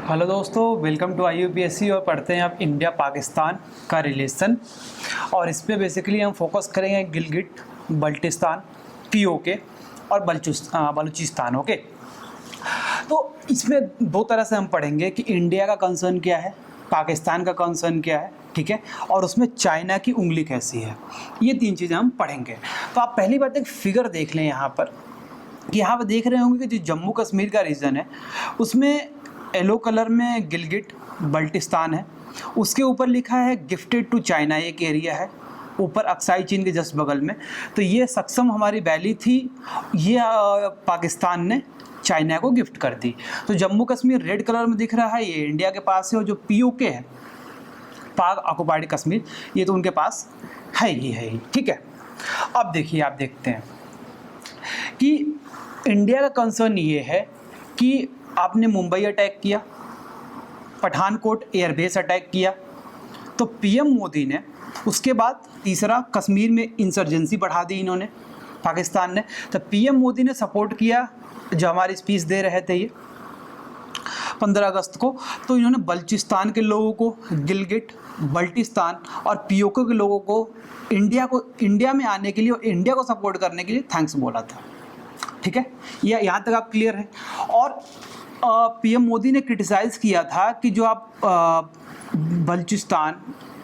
Hello दोस्तों, welcome to IUPSC। और पढ़ते हैं आप इंडिया पाकिस्तान का रिलेशन। और इस पे बेसिकली हम फोकस करेंगे गिलगिट बल्टिस्तान, POK और बलूचिस्तान। ओके, तो इसमें दो तरह से हम पढ़ेंगे कि इंडिया का कंसर्न क्या है, पाकिस्तान का कंसर्न क्या है, ठीक है, और उसमें चाइना की उंगली कैसी है। ये तीन चीज़ें हम पढ़ेंगे। तो आप पहली बात एक फिगर देख लें यहाँ पर, कि यहाँ पर देख रहे होंगे कि जो जम्मू कश्मीर का रीजन है उसमें येलो कलर में गिलगिट बल्टिस्तान है, उसके ऊपर लिखा है गिफ्टेड टू चाइना, एक एरिया है ऊपर अक्साई चीन के जस्ट बगल में। तो ये सक्षम हमारी वैली थी, ये पाकिस्तान ने चाइना को गिफ्ट कर दी। तो जम्मू कश्मीर रेड कलर में दिख रहा है, ये इंडिया के पास है। और जो POK है, पाक ऑक्युपाइड कश्मीर, ये तो उनके पास है ही, ठीक है। अब देखिए, आप देखते हैं कि इंडिया का कंसर्न ये है कि आपने मुंबई अटैक किया, पठानकोट एयरबेस अटैक किया, तो PM मोदी ने उसके बाद तीसरा कश्मीर में इंसर्जेंसी बढ़ा दी इन्होंने, पाकिस्तान ने। तो PM मोदी ने सपोर्ट किया, जो हमारी स्पीच दे रहे थे ये 15 अगस्त को। तो इन्होंने बलूचिस्तान के लोगों को, गिलगिट बल्टिस्तान और POK के लोगों को इंडिया में आने के लिए और इंडिया को सपोर्ट करने के लिए थैंक्स बोला था, ठीक है। ये यहाँ तक आप क्लियर है। और PM मोदी ने क्रिटिसाइज़ किया था कि जो आप बलूचिस्तान,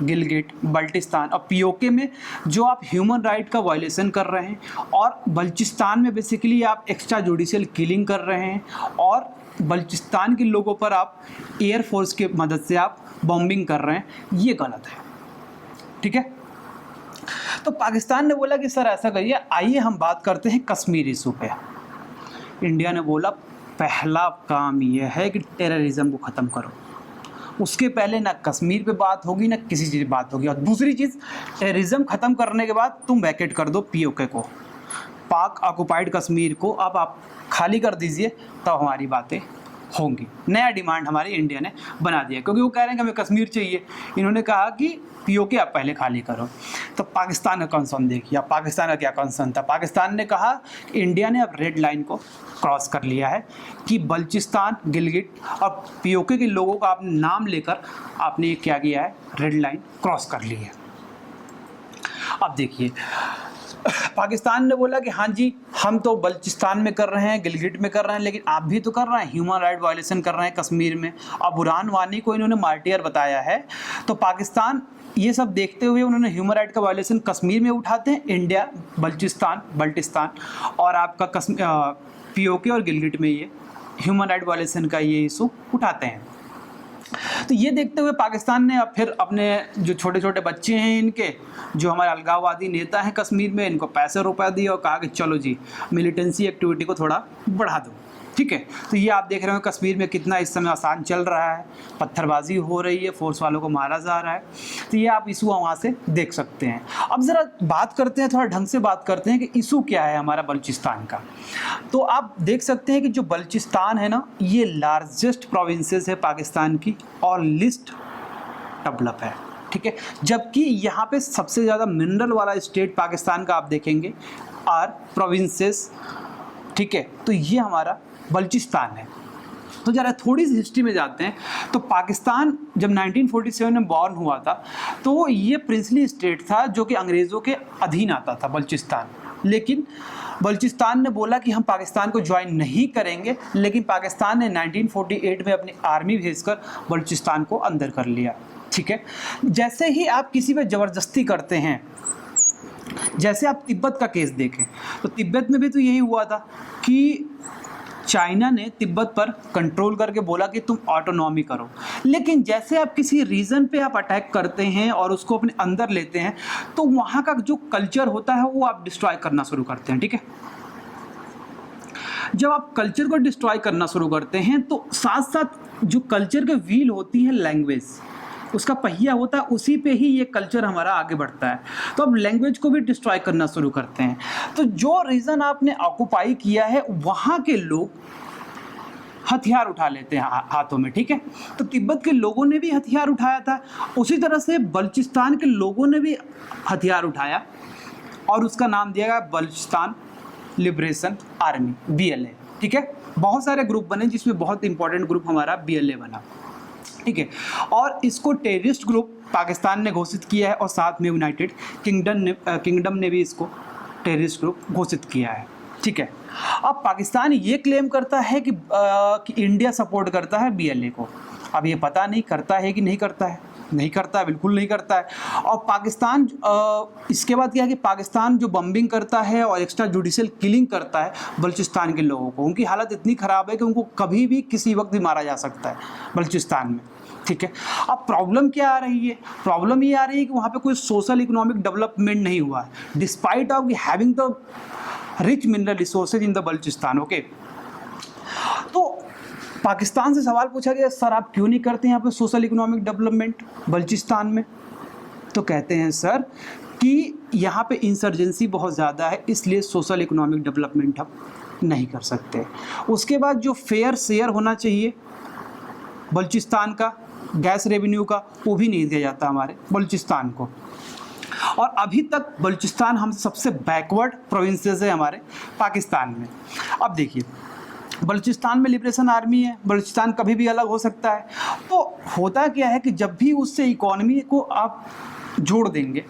गिलगिट बल्टिस्तान और POK में जो आप ह्यूमन राइट का वायलेशन कर रहे हैं, और बलूचिस्तान में बेसिकली आप एक्स्ट्रा जुडिशियल किलिंग कर रहे हैं, और बलूचिस्तान के लोगों पर आप एयरफोर्स की मदद से आप बॉम्बिंग कर रहे हैं, ये गलत है, ठीक है। तो पाकिस्तान ने बोला कि सर ऐसा करिए, आइए हम बात करते हैं कश्मीर इशू पे। इंडिया ने बोला पहला काम यह है कि टेररिज्म को ख़त्म करो, उसके पहले ना कश्मीर पे बात होगी ना किसी चीज़ बात होगी। और दूसरी चीज़, टेररिज्म ख़त्म करने के बाद तुम वैकेट कर दो POK को, पाक ऑक्युपाइड कश्मीर को अब आप खाली कर दीजिए, तब हमारी बातें होंगी। नया डिमांड हमारी इंडिया ने बना दिया, क्योंकि वो कह रहे हैं कि हमें कश्मीर चाहिए। इन्होंने कहा कि POK आप पहले खाली करो। तो पाकिस्तान का कंसर्न देखिए, पाकिस्तान का क्या कंसर्न था। पाकिस्तान ने कहा कि इंडिया ने अब रेड लाइन को क्रॉस कर लिया है, कि बलूचिस्तान, गिलगिट और POK के लोगों का आपने नाम लेकर आपने क्या किया है, रेड लाइन क्रॉस कर ली है। अब देखिए, पाकिस्तान ने बोला कि हाँ जी, हम तो बलूचिस्तान में कर रहे हैं, गिलगिट में कर रहे हैं, लेकिन आप भी तो कर रहे हैं, ह्यूमन राइट वायलेशन कर रहे हैं कश्मीर में। अब बुरहान वानी को इन्होंने मार्टियर बताया है। तो पाकिस्तान ये सब देखते हुए उन्होंने ह्यूमन राइट का वायलेशन कश्मीर में उठाते हैं, इंडिया बल्टिस्तान और आपका POK और गिलगिट में ये ह्यूमन राइट वायलेशन का ये इशू उठाते हैं। तो ये देखते हुए पाकिस्तान ने अब फिर अपने जो छोटे छोटे बच्चे हैं इनके, जो हमारे अलगाववादी नेता हैं कश्मीर में, इनको पैसे रुपए दिए और कहा कि चलो जी मिलिटेंसी एक्टिविटी को थोड़ा बढ़ा दो, ठीक है। तो ये आप देख रहे हो कश्मीर में कितना इस समय आसान चल रहा है, पत्थरबाजी हो रही है, फोर्स वालों को मारा जा रहा है। तो ये आप इशू वहाँ से देख सकते हैं। अब ज़रा बात करते हैं, थोड़ा ढंग से बात करते हैं कि इशू क्या है हमारा बलूचिस्तान का। तो आप देख सकते हैं कि जो बलूचिस्तान है ना, ये लार्जेस्ट प्रोविंसेस है पाकिस्तान की और लिस्ट डेवलप है, ठीक है। जबकि यहाँ पे सबसे ज़्यादा मिनरल वाला स्टेट पाकिस्तान का आप देखेंगे आर प्रोविंसेस, ठीक है। तो ये हमारा बलूचिस्तान है। तो ज़रा थोड़ी सी हिस्ट्री में जाते हैं। तो पाकिस्तान जब 1947 में बॉर्न हुआ था, तो ये प्रिंसली स्टेट था जो कि अंग्रेज़ों के अधीन आता था, बलूचिस्तान। लेकिन बलूचिस्तान ने बोला कि हम पाकिस्तान को ज्वाइन नहीं करेंगे, लेकिन पाकिस्तान ने 1948 में अपनी आर्मी भेजकर बलूचिस्तान को अंदर कर लिया, ठीक है। जैसे ही आप किसी पर ज़बरदस्ती करते हैं, जैसे आप तिब्बत का केस देखें, तो तिब्बत में भी तो यही हुआ था कि चाइना ने तिब्बत पर कंट्रोल करके बोला कि तुम ऑटोनॉमी करो। लेकिन जैसे आप किसी रीजन पे आप अटैक करते हैं और उसको अपने अंदर लेते हैं, तो वहाँ का जो कल्चर होता है वो आप डिस्ट्रॉय करना शुरू करते हैं, ठीक है। जब आप कल्चर को डिस्ट्रॉय करना शुरू करते हैं, तो साथ साथ जो कल्चर की व्हील होती है, लैंग्वेज, उसका पहिया होता है, उसी पे ही ये कल्चर हमारा आगे बढ़ता है। तो अब लैंग्वेज को भी डिस्ट्रॉय करना शुरू करते हैं। तो जो रीज़न आपने ऑक्युपाई किया है, वहाँ के लोग हथियार उठा लेते हैं हाथों में, ठीक है। तो तिब्बत के लोगों ने भी हथियार उठाया था, उसी तरह से बलूचिस्तान के लोगों ने भी हथियार उठाया और उसका नाम दिया गया बलूचिस्तान लिबरेशन आर्मी, BLA, ठीक है। बहुत सारे ग्रुप बने जिसमें बहुत इंपॉर्टेंट ग्रुप हमारा BLA बना, ठीक है। और इसको टेररिस्ट ग्रुप पाकिस्तान ने घोषित किया है और साथ में यूनाइटेड किंगडम ने भी इसको टेररिस्ट ग्रुप घोषित किया है, ठीक है। अब पाकिस्तान ये क्लेम करता है कि इंडिया सपोर्ट करता है BLA को। अब ये पता नहीं करता है कि नहीं करता है, नहीं करता है, बिल्कुल नहीं करता है। और पाकिस्तान इसके बाद क्या है कि पाकिस्तान जो बम्बिंग करता है और एक्स्ट्रा जुडिशियल किलिंग करता है बलूचिस्तान के लोगों को, उनकी हालत इतनी ख़राब है कि उनको कभी भी किसी वक्त भी मारा जा सकता है बलूचिस्तान में, ठीक है। अब प्रॉब्लम क्या आ रही है? प्रॉब्लम ये आ रही है कि वहाँ पे कोई सोशल इकोनॉमिक डेवलपमेंट नहीं हुआ है, despite of having the rich mineral resources in the Balochistan, okay. तो पाकिस्तान से सवाल पूछा गया, सर आप क्यों नहीं करते यहाँ पे सोशल इकोनॉमिक डेवलपमेंट बलूचिस्तान में? तो कहते हैं सर कि यहाँ पे इंसर्जेंसी बहुत ज़्यादा है, इसलिए सोशल इकोनॉमिक डेवलपमेंट हम नहीं कर सकते। उसके बाद जो फेयर शेयर होना चाहिए बलूचिस्तान का गैस रेवेन्यू का, वो भी नहीं दिया जाता हमारे बलूचिस्तान को। और अभी तक बलूचिस्तान हम सबसे बैकवर्ड प्रोविंसेस है हमारे पाकिस्तान में। अब देखिए, बलूचिस्तान में लिबरेशन आर्मी है, बलूचिस्तान कभी भी अलग हो सकता है। तो होता क्या है कि जब भी उससे इकोनॉमी को आप जोड़ देंगे,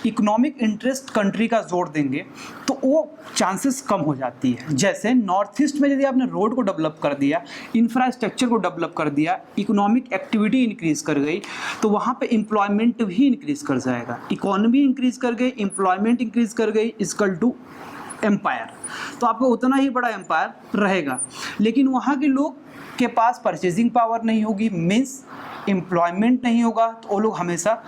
इकोनॉमिक इंटरेस्ट कंट्री का जोड़ देंगे, तो वो चांसेस कम हो जाती है। जैसे नॉर्थ ईस्ट में यदि आपने रोड को डेवलप कर दिया, इंफ्रास्ट्रक्चर को डेवलप कर दिया, इकोनॉमिक एक्टिविटी इंक्रीज़ कर गई, तो वहाँ पे एम्प्लॉयमेंट भी इंक्रीज़ कर जाएगा। इकोनॉमी इंक्रीज़ कर गई, एम्प्लॉयमेंट इंक्रीज़ कर गई, इक्वल टू एम्पायर। तो आपको उतना ही बड़ा एम्पायर रहेगा। लेकिन वहाँ के लोग के पास परचेजिंग पावर नहीं होगी, मीन्स एम्प्लॉयमेंट नहीं होगा, तो वो लोग हमेशा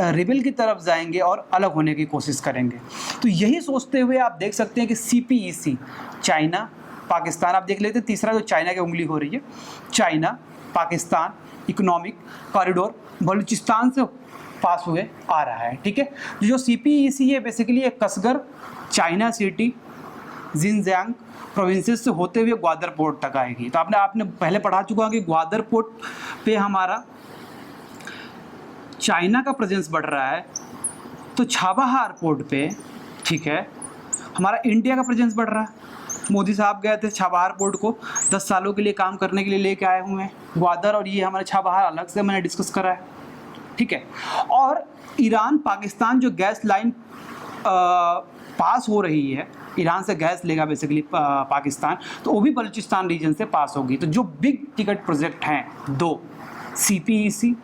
रिबेल की तरफ जाएंगे और अलग होने की कोशिश करेंगे। तो यही सोचते हुए आप देख सकते हैं कि CPEC, चाइना पाकिस्तान, आप देख लेते हैं तीसरा जो चाइना की उंगली हो रही है, China Pakistan economic corridor Balochistan से पास हुए आ रहा है, ठीक है। जो CPEC है बेसिकली एक कसगर चाइना सिटी जिनजियांग प्रोविंसेस से होते हुए ग्वादर पोर्ट तक आएगी। तो आपने पहले पढ़ा चुका है कि ग्वादर पोर्ट पे हमारा चाइना का प्रेजेंस बढ़ रहा है, तो छाबाहार पोर्ट पे, ठीक है, हमारा इंडिया का प्रेजेंस बढ़ रहा है। मोदी साहब गए थे छाबाहार पोर्ट को 10 सालों के लिए काम करने के लिए लेके आए हुए हैं। ग्वादर और ये हमारे छाबाहार अलग से मैंने डिस्कस करा है, ठीक है। और ईरान पाकिस्तान जो गैस लाइन पास हो रही है, ईरान से गैस लेगा बेसिकली पाकिस्तान, तो वो भी बलूचिस्तान रीजन से पास होगी। तो जो बिग टिकट प्रोजेक्ट हैं दो, CPEC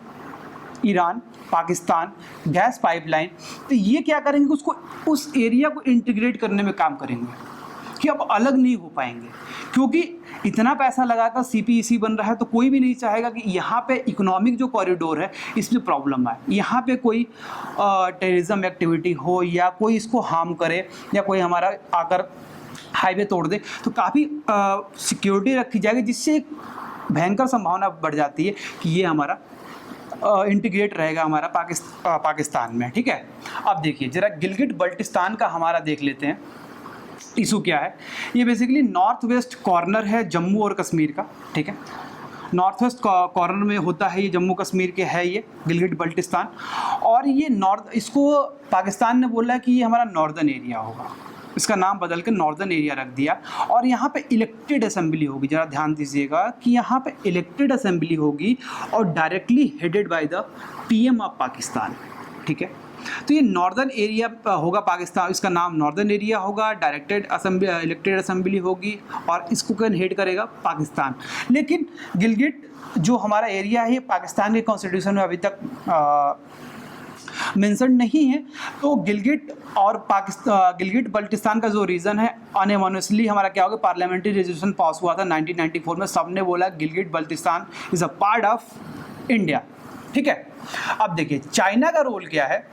Iran Pakistan gas pipeline, तो ये क्या करेंगे, उसको उस एरिया को इंटीग्रेट करने में काम करेंगे कि अब अलग नहीं हो पाएंगे। क्योंकि इतना पैसा लगाकर CPEC बन रहा है, तो कोई भी नहीं चाहेगा कि यहाँ पे इकोनॉमिक जो कॉरिडोर है इसमें प्रॉब्लम आए, यहाँ पे कोई टेररिज्म एक्टिविटी हो या कोई इसको हार्म करे या कोई हमारा आकर हाईवे तोड़ दे। तो काफ़ी सिक्योरिटी रखी जाएगी, जिससे एक भयंकर संभावना बढ़ जाती है कि ये हमारा इंटीग्रेट रहेगा हमारा पाकिस्तान में, ठीक है। अब देखिए जरा गिलगिट बल्टिस्तान का हमारा देख लेते हैं इशू क्या है। ये बेसिकली नॉर्थ वेस्ट कॉर्नर है जम्मू और कश्मीर का, ठीक है। नॉर्थ वेस्ट कॉर्नर में होता है ये, जम्मू कश्मीर के है ये गिलगिट बल्टिस्तान। और ये इसको पाकिस्तान ने बोला है कि ये हमारा नॉर्दर्न एरिया होगा, इसका नाम बदल के नॉर्दर्न एरिया रख दिया। और यहाँ पे इलेक्टेड असेंबली होगी, ज़रा ध्यान दीजिएगा कि यहाँ पे इलेक्टेड असेंबली होगी और directly headed by the PM of Pakistan, ठीक है। तो ये नॉर्दर्न एरिया होगा पाकिस्तान, इसका नाम नॉर्दर्न एरिया होगा, डायरेक्टेड असेंबली इलेक्टेड असेंबली होगी और इसको कौन हेड करेगा, पाकिस्तान। लेकिन गिलगिट जो हमारा एरिया है पाकिस्तान के कॉन्स्टिट्यूशन में अभी तक मेंशन नहीं है। तो गिलगिट और गिलगिट बल्टिस्तान का जो रीज़न है, अनएमोनियसली हमारा क्या होगा, पार्लियामेंट्री रेजोल्यूशन पास हुआ था 1994 में, सबने बोला Gilgit Baltistan is a part of India, ठीक है। अब देखिए चाइना का रोल क्या है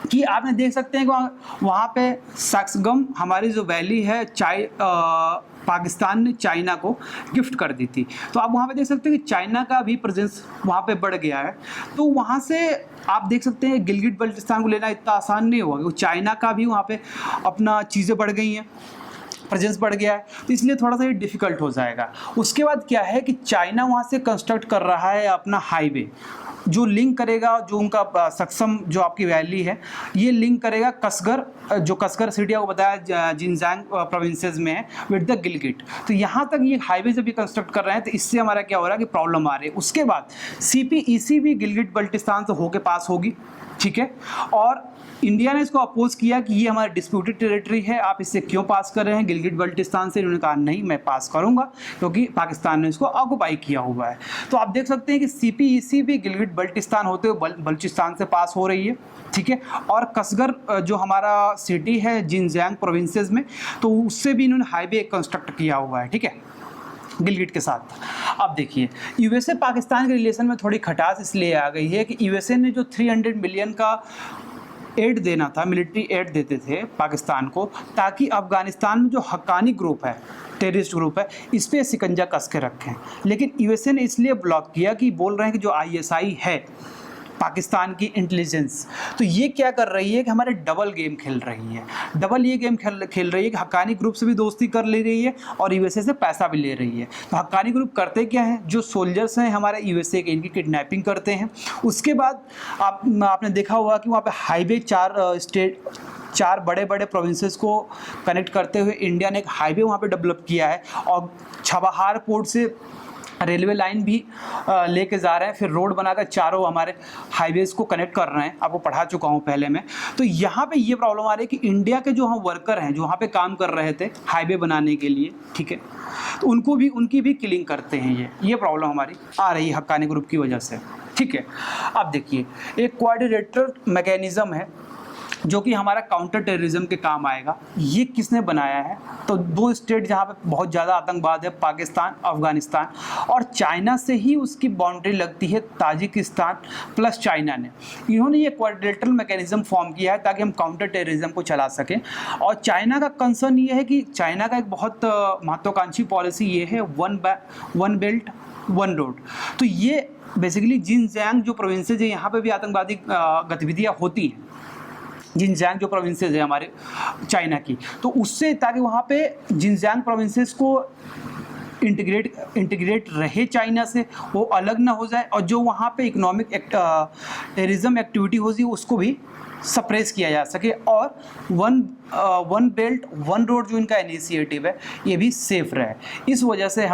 कि आपने देख सकते हैं कि वहाँ पे सक्सगम हमारी जो वैली है पाकिस्तान ने चाइना को गिफ्ट कर दी थी। तो आप वहाँ पे देख सकते हैं कि चाइना का भी प्रेजेंस वहाँ पे बढ़ गया है। तो वहाँ से आप देख सकते हैं गिलगिट बल्टिस्तान को लेना इतना आसान नहीं होगा, क्योंकि चाइना का भी वहाँ पे अपना चीज़ें बढ़ गई हैं, प्रेजेंस बढ़ गया है, तो इसलिए थोड़ा सा ये डिफ़िकल्ट हो जाएगा। उसके बाद क्या है कि चाइना वहाँ से कंस्ट्रक्ट कर रहा है अपना हाईवे, जो लिंक करेगा, जो उनका सक्षम जो आपकी वैली है, ये लिंक करेगा कसगर, जो कसगर सिटी आपको बताया जिनजियांग प्रोविंसेस में है, विद द गिलगिट। तो यहाँ तक ये हाईवे जब भी कंस्ट्रक्ट कर रहे हैं तो इससे हमारा क्या हो रहा है कि प्रॉब्लम आ रही है। उसके बाद CPEC भी गिलगिट बल्टिस्तान से होके पास होगी, ठीक है। और इंडिया ने इसको अपोज किया कि ये हमारा डिस्प्यूटेड टेरिटरी है, आप इससे क्यों पास कर रहे हैं गिलगिट बल्टिस्तान से। इन्होंने कहा नहीं, मैं पास करूंगा क्योंकि पाकिस्तान ने इसको ऑक्युपाई किया हुआ है। तो आप देख सकते हैं कि CPEC भी गिलगिट बल्टिस्तान होते हुए बल्चिस्तान से पास हो रही है, ठीक है। और कसगर जो हमारा सिटी है जिनजियांग प्रोविंसेस में, तो उससे भी इन्होंने हाईवे कंस्ट्रक्ट किया हुआ है, ठीक है, गिलगिट के साथ। अब देखिए USA पाकिस्तान के रिलेशन में थोड़ी खटास इसलिए आ गई है कि USA ने जो 300 मिलियन का एड देना था, मिलिट्री एड देते थे पाकिस्तान को, ताकि अफगानिस्तान में जो हक्कानी ग्रुप है, टेररिस्ट ग्रुप है, इस पर शिकंजा कस के रखें। लेकिन USA ने इसलिए ब्लॉक किया कि बोल रहे हैं कि जो ISI है पाकिस्तान की इंटेलिजेंस, तो ये क्या कर रही है कि हमारे डबल गेम खेल रही है। डबल ये गेम खेल रही है कि हक्कानी ग्रुप से भी दोस्ती कर ले रही है और USA से पैसा भी ले रही है। तो हक्कानी ग्रुप करते क्या है, जो सोल्जर्स हैं हमारे USA के, इनकी किडनैपिंग करते हैं। उसके बाद आपने देखा होगा कि वहाँ पे हाईवे चार बड़े बड़े प्रोविंसेस को कनेक्ट करते हुए इंडिया ने एक हाईवे वहाँ पे डेवलप किया है, और छबहार पोर्ट से रेलवे लाइन भी लेके जा रहे हैं, फिर रोड बनाकर चारों हमारे हाईवेज को कनेक्ट कर रहे हैं। आपको पढ़ा चुका हूँ पहले में। तो यहाँ पे ये प्रॉब्लम आ रही है कि इंडिया के जो हम वर्कर हैं, जो वहाँ पे काम कर रहे थे हाईवे बनाने के लिए, ठीक है, तो उनकी भी किलिंग करते हैं। ये प्रॉब्लम हमारी आ रही है हक्कानी ग्रुप की वजह से, ठीक है। अब देखिए एक कोऑर्डिनेटर मैकेनिज्म है जो कि हमारा काउंटर टेररिज्म के काम आएगा। ये किसने बनाया है, तो दो स्टेट जहाँ पे बहुत ज़्यादा आतंकवाद है, पाकिस्तान, अफगानिस्तान, और चाइना से ही उसकी बाउंड्री लगती है, ताजिकिस्तान प्लस चाइना ने। इन्होंने ये कोऑर्डिनेटर मैकेनिज्म फॉर्म किया है ताकि हम काउंटर टेररिज्म को चला सकें। और चाइना का कंसर्न ये है कि चाइना का एक बहुत महत्वाकांक्षी पॉलिसी ये है वन बेल्ट वन रोड। तो ये बेसिकली जिनजियांग जो प्रोविंसेज है, यहाँ पे भी आतंकवादी गतिविधियाँ होती हैं। जिनजियांग जो प्रोविंसेज है हमारे चाइना की, तो उससे ताकि वहाँ पे जिनजियांग प्रोविंसेस को इंटीग्रेट रहे चाइना से, वो अलग ना हो जाए, और जो वहाँ पे इकोनॉमिक टेररिज्म एक्टिविटी होती है उसको भी सप्रेस किया जा सके, और वन बेल्ट वन रोड जो इनका इनिशिएटिव है ये भी सेफ रहे। इस वजह से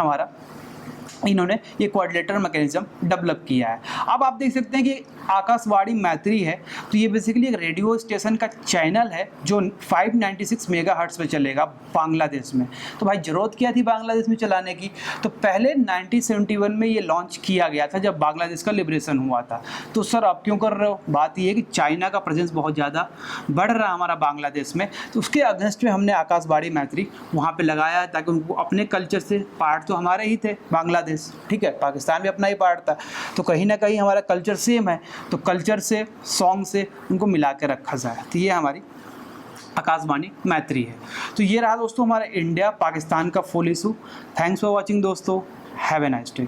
इन्होंने ये कोऑर्डिनेटर मैकेनिज्म डेवलप किया है। अब आप देख सकते हैं कि आकाशवाणी मैत्री है, तो ये बेसिकली एक रेडियो स्टेशन का चैनल है जो 596 मेगाहर्ट्ज़ पे चलेगा बांग्लादेश में। तो भाई ज़रूरत क्या थी बांग्लादेश में चलाने की, तो पहले 1971 में ये लॉन्च किया गया था जब बांग्लादेश का लिबरेशन हुआ था। तो सर आप क्यों कर रहे हो, बात ये है कि चाइना का प्रेजेंस बहुत ज़्यादा बढ़ रहा है हमारा बांग्लादेश में, तो उसके अगेंस्ट में हमने आकाशवाणी मैत्री वहाँ पर लगाया ताकि उनको अपने कल्चर से, पार्ट तो हमारे ही थे बांग्लादेश, ठीक है, पाकिस्तान भी अपना ही पार्ट था, तो कहीं ना कहीं हमारा कल्चर सेम है, तो कल्चर से, सॉन्ग से उनको मिला के रखा जाए। तो ये हमारी आकाशवाणी मैत्री है। तो ये रहा दोस्तों हमारा इंडिया पाकिस्तान का full issue. Thanks for watching दोस्तों, हैव ए नाइस डे।